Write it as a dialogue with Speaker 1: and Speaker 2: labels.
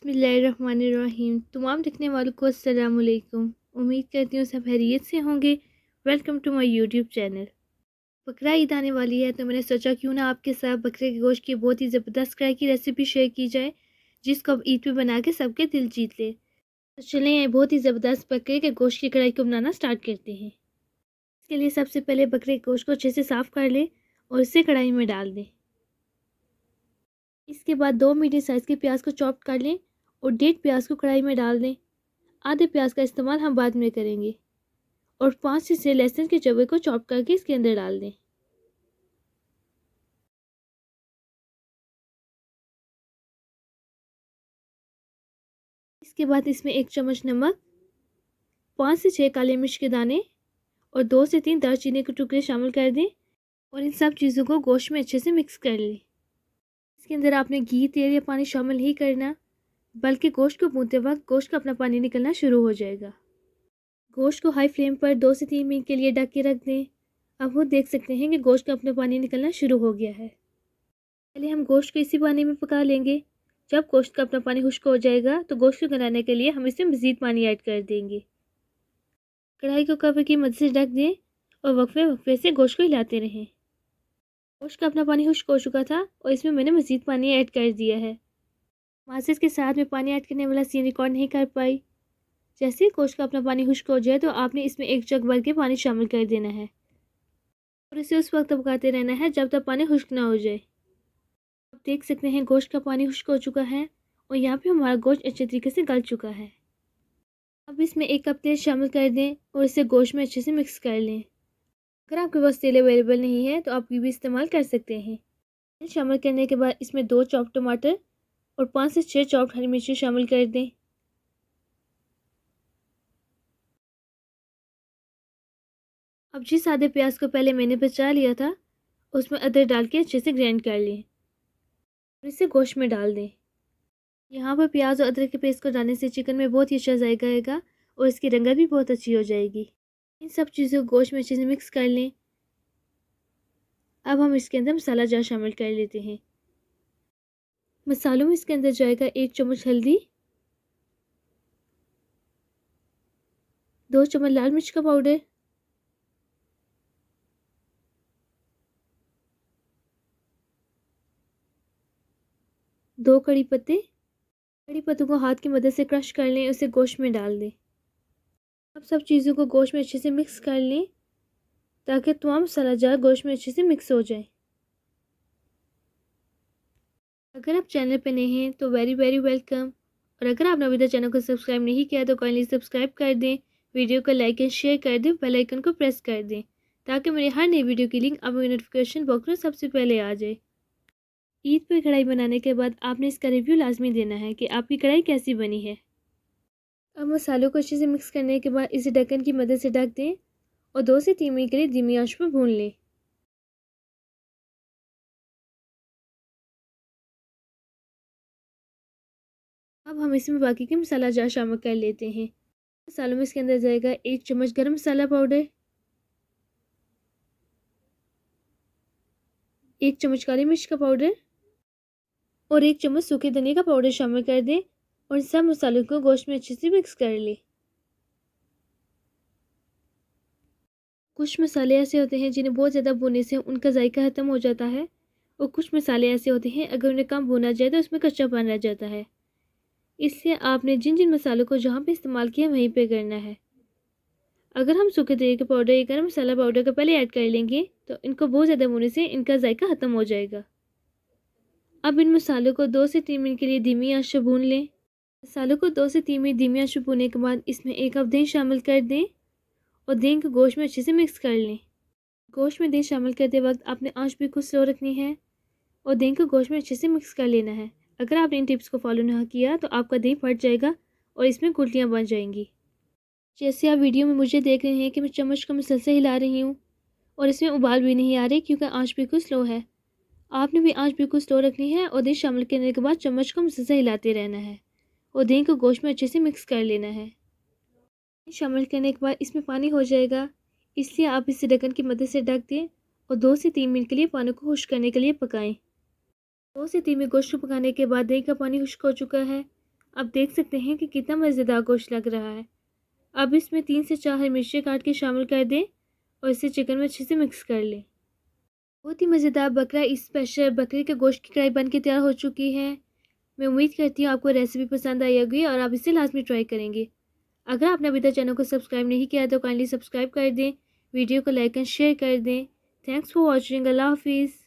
Speaker 1: बिस्मिल्लाहिर्रहमानिर्रहीम। तमाम देखने वालों को अस्सलाम वालेकुम। उम्मीद करती हूँ सब खैरियत से होंगे। Welcome to my YouTube channel. Bakra Eid आने वाली है तो मैंने सोचा क्यों ना आपके साथ बकरे के गोश्त की बहुत ही ज़बरदस्त कढ़ाई की रेसिपी शेयर की जाए, जिसको अब ईद पे बना के सबके दिल जीत ले। तो चलें ये बहुत ही ज़बरदस्त बकरे के गोश्त की कढ़ाई को बनाना स्टार्ट करते हैं। इसके लिए सबसे पहले बकरे के गोश्त को अच्छे से साफ़ कर लें और इसे कढ़ाई में डाल दें। इसके बाद 2 मीडियम साइज़ के प्याज को चॉप कर लें और 1.5 प्याज को कढ़ाई में डाल दें। आधे प्याज का इस्तेमाल हम बाद में करेंगे। और 5 से 6 लहसुन के जवे को चॉप करके इसके अंदर डाल दें। इसके बाद इसमें 1 चम्मच नमक, 5 से 6 काली मिर्च के दाने और 2 से 3 दालचीनी के टुकड़े शामिल कर दें और इन सब चीज़ों को गोश्त में अच्छे से मिक्स कर लें। इसके अंदर आपने घी, तेल या पानी शामिल नहीं करना, बल्कि गोश्त को भूनते वक्त गोश्त का अपना पानी निकलना शुरू हो जाएगा। गोश्त को हाई फ्लेम पर 2 से 3 मिनट के लिए ढक के रख दें। अब वो देख सकते हैं कि गोश्त का अपना पानी निकलना शुरू हो गया है। पहले हम गोश्त को इसी पानी में पका लेंगे। जब गोश्त का अपना पानी खुश्क हो जाएगा तो गोश्त को गलाने के लिए हम इसमें मज़ीद पानी ऐड कर देंगे। कढ़ाई को कवर की मदद से ढक दें और वक्फे वक्फे से गोश्त को हिलाते रहें। गोश्त का अपना पानी खुश्क हो चुका था और इसमें मैंने मज़ीद पानी ऐड कर दिया है। माचिस के साथ में पानी ऐड करने वाला सीन रिकॉर्ड नहीं कर पाई। जैसे ही गोश्त का अपना पानी खुश्क हो जाए तो आपने इसमें 1 जग भर के पानी शामिल कर देना है और इसे उस वक्त पकाते रहना है जब तक पानी खुश्क ना हो जाए। आप देख सकते हैं गोश्त का पानी खुश्क हो चुका है और यहाँ पे हमारा गोश्त अच्छे तरीके से गल चुका है। अब इसमें 1 कप तेल शामिल कर दें और इसे गोश्त में अच्छे से मिक्स कर लें। अगर आपके पास तेल अवेलेबल नहीं है तो आप ये भी इस्तेमाल कर सकते हैं। तेल शामिल करने के बाद इसमें 2 चॉप टमाटर और 5 से 6 चॉप हरी मिर्ची शामिल कर दें। अब जिस आधे प्याज को पहले मैंने बचा लिया था उसमें अदरक डाल के अच्छे से ग्राइंड कर लें और इसे गोश्त में डाल दें। यहाँ पर प्याज और अदरक के पेस्ट को डालने से चिकन में बहुत ही अच्छा जायका आएगा और इसकी रंगत भी बहुत अच्छी हो जाएगी। इन सब चीज़ों को गोश्त में अच्छे से मिक्स कर लें। अब हम इसके अंदर मसाला जार शामिल कर लेते हैं। मसालों में इसके अंदर जाएगा 1 चम्मच हल्दी, 2 चम्मच लाल मिर्च का पाउडर, 2 कड़ी पत्ते। कड़ी पत्तों को हाथ की मदद से क्रश कर लें, उसे गोश्त में डाल दें। अब सब चीज़ों को गोश्त में अच्छे से मिक्स कर लें ताकि तमाम मसाला जार गोश्त में अच्छे से मिक्स हो जाए। अगर आप चैनल पर नए हैं तो वेरी वेरी वेलकम, और अगर आपने अभी तक चैनल को सब्सक्राइब नहीं किया तो काइंडली सब्सक्राइब कर दें, वीडियो को लाइक एंड शेयर कर दें, बेल आइकन को प्रेस कर दें ताकि मेरी हर नई वीडियो की लिंक आपके नोटिफिकेशन बॉक्स में सबसे पहले आ जाए। ईद पर कढ़ाई बनाने के बाद आपने इसका रिव्यू लाजमी देना है कि आपकी कढ़ाई कैसी बनी है। अब मसालों को अच्छे से मिक्स करने के बाद इसे ढक्कन की मदद से ढक दें और 2 से 3 मिनट के लिए धीमी आंच पर भून लें। अब हम इसमें बाकी के मसाला जार शामिल कर लेते हैं। मसालों में इसके अंदर जाएगा 1 चम्मच गरम मसाला पाउडर, 1 चम्मच काली मिर्च का पाउडर और 1 चम्मच सूखे धनिया का पाउडर शामिल कर दें और इन सब मसालों को गोश्त में अच्छे से मिक्स कर लें। कुछ मसाले ऐसे होते हैं जिन्हें बहुत ज़्यादा भूनने से उनका जायका ख़त्म हो जाता है और कुछ मसाले ऐसे होते हैं अगर उन्हें कम भुना जाए तो उसमें कच्चापन रह जाता है। इसलिए आपने जिन जिन मसालों को जहाँ पे इस्तेमाल किया वहीं पे करना है। अगर हम सूखे धनिया के पाउडर या गरम मसाला पाउडर को पहले ऐड कर लेंगे तो इनको बहुत ज़्यादा भूनने से इनका जायका ख़त्म हो जाएगा। अब इन मसालों को 2 से 3 मिनट के लिए धीमी आंच पर भून लें। मसालों को 2 से 3 मिनट धीमी आंच पर भूनने के बाद इसमें 1 कप दही शामिल कर दें और दही को गोश्त में अच्छे से मिक्स कर लें। गोश्त में दही शामिल करते वक्त आपने आंच बिल्कुल स्लो रखनी है और दही को गोश्त में अच्छे से मिक्स कर लेना है। अगर आपने इन टिप्स को फॉलो ना किया तो आपका दही फट जाएगा और इसमें गुठलियाँ बन जाएंगी। जैसे आप वीडियो में मुझे देख रहे हैं कि मैं चम्मच को मुसलसल हिला रही हूँ और इसमें उबाल भी नहीं आ रहे क्योंकि आंच बिल्कुल स्लो है। आपने भी आंच बिल्कुल स्लो रखनी है और दही शामिल करने के बाद चम्मच को मुसलसल हिलाते रहना है और दही को गोश्त में अच्छे से मिक्स कर लेना है। शामिल करने के बाद इसमें पानी हो जाएगा, इसलिए आप इसे ढक्कन की मदद से ढक दें और 2 से 3 मिनट के लिए पानी को खुश्क करने के लिए पकाएं। 2 से 3 मिनट गोश्त को पकाने के बाद दही का पानी खुश्क हो चुका है आप देख सकते हैं कि कितना मज़ेदार गोश्त लग रहा है। अब इसमें 3 से 4 हरी मिर्चें काट के शामिल कर दें और इसे चिकन में अच्छे से मिक्स कर लें। बहुत ही मज़ेदार बकरा स्पेशल बकरे के गोश्त की कढ़ाई बन के तैयार हो चुकी है। मैं उम्मीद करती हूँ आपको रेसिपी पसंद आई होगी और आप इसे लाजमी ट्राई करेंगे। अगर आपने अभी तक चैनल को सब्सक्राइब नहीं किया तो काइंडली सब्सक्राइब कर दें, वीडियो को लाइक एंड शेयर कर दें। Thanks for watching. अल्लाह हाफिज़।